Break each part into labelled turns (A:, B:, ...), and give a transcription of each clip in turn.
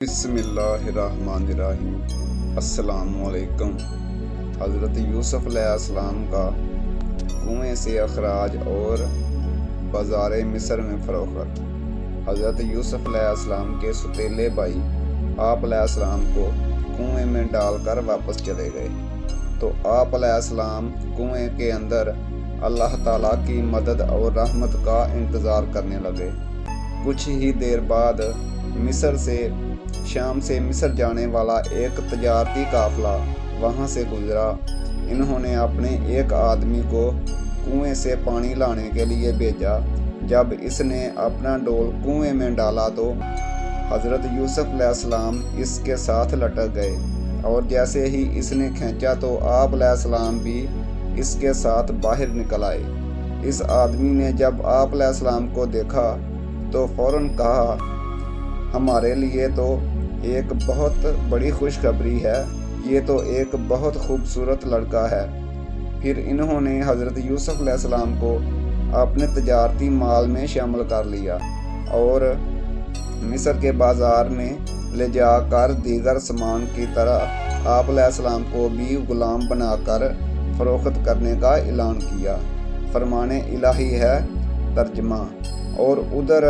A: बिस्मिल्लाहिर्रहमानिर्रहीम। अस्सलामुअलैकुम। हज़रत यूसुफ अलैहिस्सलाम का कुएं से अखराज और बाज़ार मिस्र में फ़रोख्त। हज़रत यूसुफ अलैहिस्सलाम के सौतेले भाई आप अलैहिस्सलाम को कुएं में डालकर वापस चले गए, तो आप अलैहिस्सलाम कुएं के अंदर अल्लाह ताला की मदद और रहमत का इंतज़ार करने लगे। कुछ ही देर बाद मिस्र से शाम से मिस्र जाने वाला एक तजारती काफ़िला वहाँ से गुजरा। इन्होंने अपने एक आदमी को कुएं से पानी लाने के लिए भेजा। जब इसने अपना डोल कुएं में डाला तो हज़रत यूसुफ अलैहिस्सलाम इसके साथ लटक गए, और जैसे ही इसने खींचा तो आप अलैहिस्सलाम भी इसके साथ बाहर निकल आए। इस आदमी ने जब आप अलैहिस्सलाम को देखा तो फ़ौरन कहा, हमारे लिए तो एक बहुत बड़ी खुशखबरी है, ये तो एक बहुत खूबसूरत लड़का है। फिर इन्होंने हज़रत यूसुफ अलैहिस्सलाम को अपने तजारती माल में शामिल कर लिया और मिस्र के बाज़ार में ले जाकर दीगर सामान की तरह आप अलैहिस्सलाम को भी ग़ुलाम बनाकर फ़रोख्त करने का ऐलान किया। फरमाने इलाही है तर्जमा। और उधर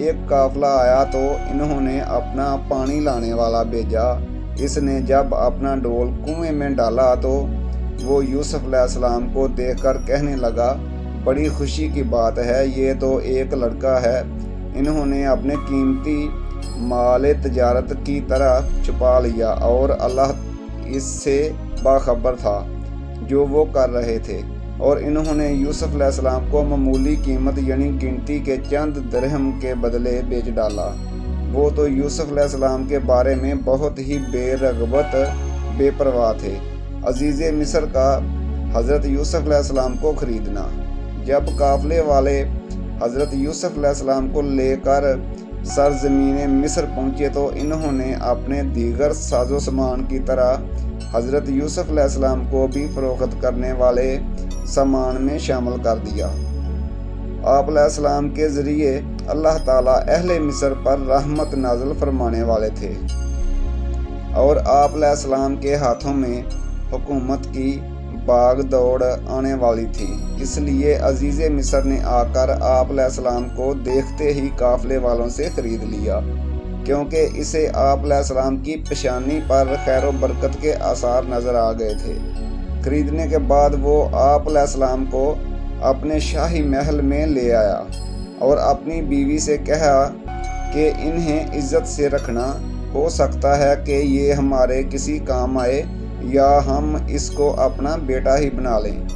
A: एक काफ़िला आया तो इन्होंने अपना पानी लाने वाला भेजा। इसने जब अपना डोल कुएं में डाला तो वो यूसुफ अलैहिस्सलाम को देखकर कहने लगा, बड़ी खुशी की बात है, ये तो एक लड़का है। इन्होंने अपने कीमती माल तजारत की तरह छुपा लिया और अल्लाह इससे बाखबर था जो वो कर रहे थे, और इन्होंने यूसुफ अलैहिस्सलाम को मामूली कीमत यानी गिनती के चंद दिरहम के बदले बेच डाला। वो तो यूसुफ अलैहिस्सलाम के बारे में बहुत ही बेरग़बत बेपरवाह थे। अजीज़ मिस्र का हज़रत यूसुफ अलैहिस्सलाम को ख़रीदना। जब काफ़िले वाले हज़रत यूसुफ अलैहिस्सलाम को लेकर सरज़मीन मिस्र पहुँचे तो इन्होंने अपने दीगर साजो सामान की तरह हज़रत यूसुफ अलैहिस्सलाम को भी फ़रोख्त करने वाले सामान में शामिल कर दिया। आप अलैहिस्सलाम के ज़रिए अल्लाह ताला अहले मिस्र पर रहमत नाज़िल फरमाने वाले थे, और आप अलैहिस्सलाम के हाथों में हुकूमत की भाग दौड़ आने वाली थी। इसलिए अजीज़ मिस्र ने आकर आप अलैहिस्सलाम को देखते ही काफ़िले वालों से ख़रीद लिया, क्योंकि इसे आप अलैहिस्सलाम की पेशानी पर खैर व बरकत के आसार नज़र आ गए थे। खरीदने के बाद वो आप अलैहिस्सलाम को अपने शाही महल में ले आया और अपनी बीवी से कहा कि इन्हें इज़्ज़त से रखना, हो सकता है कि ये हमारे किसी काम आए या हम इसको अपना बेटा ही बना लें।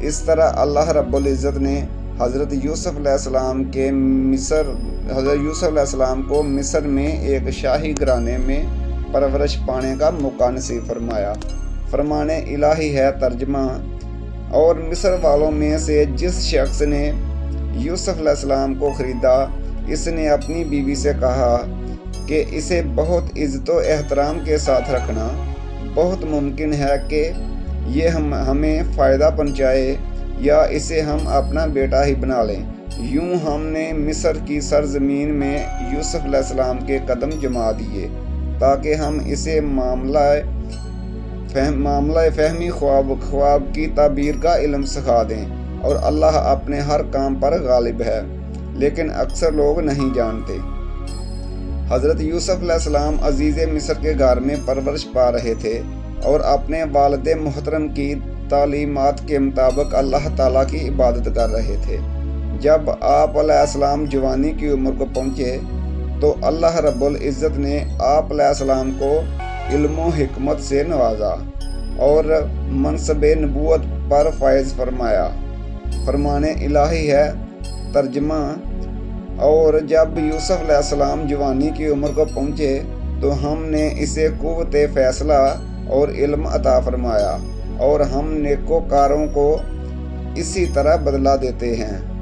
A: इस तरह अल्लाह रब्बुल इज़्ज़त ने हज़रत यूसुफ अलैहिस्सलाम को मिस्र में एक शाही घराने में परवरिश पाने का मौका नसीब फरमाया। फरमाने इलाही है तर्जमा। और मिस्र वालों में से जिस शख्स ने यूसुफ अलैहिस्सलाम को ख़रीदा, इसने अपनी बीवी से कहा कि इसे बहुत इज़्ज़त व एहतराम के साथ रखना। बहुत मुमकिन है कि ये हमें फ़ायदा पहुँचाए या इसे हम अपना बेटा ही बना लें। यूँ हमने मिस्र की सरज़मीन में यूसुफ अलैहिस्सलाम के कदम जमा दिए ताकि हम इसे मामला फ़हमी ख्वाब की ताबीर का इल्म सिखा दें, और अल्लाह अपने हर काम पर गालिब है, लेकिन अक्सर लोग नहीं जानते। हज़रत यूसुफ अलैहिस्सलाम अजीज़ मिस्र के घर में परवरिश पा रहे थे और अपने वालिद मोहतरम की तालीमात के मुताबिक अल्लाह ताला की इबादत कर रहे थे। जब आप अलैहिस्सलाम जवानी की उम्र को पहुँचे तो अल्लाह रब्बुल इज़्ज़त ने आप अलैहिस्सलाम को इल्म व हिकमत से नवाजा और मनसब नबूवत पर फ़ैज़ फरमाया। फरमाने इलाही है तर्जमा। और जब यूसुफ अलैहिस्सलाम जवानी की उम्र को पहुँचे तो हमने इसे क़ुव्वत फ़ैसला और इल्म अता फरमाया, और हम नेकोकारों को इसी तरह बदला देते हैं।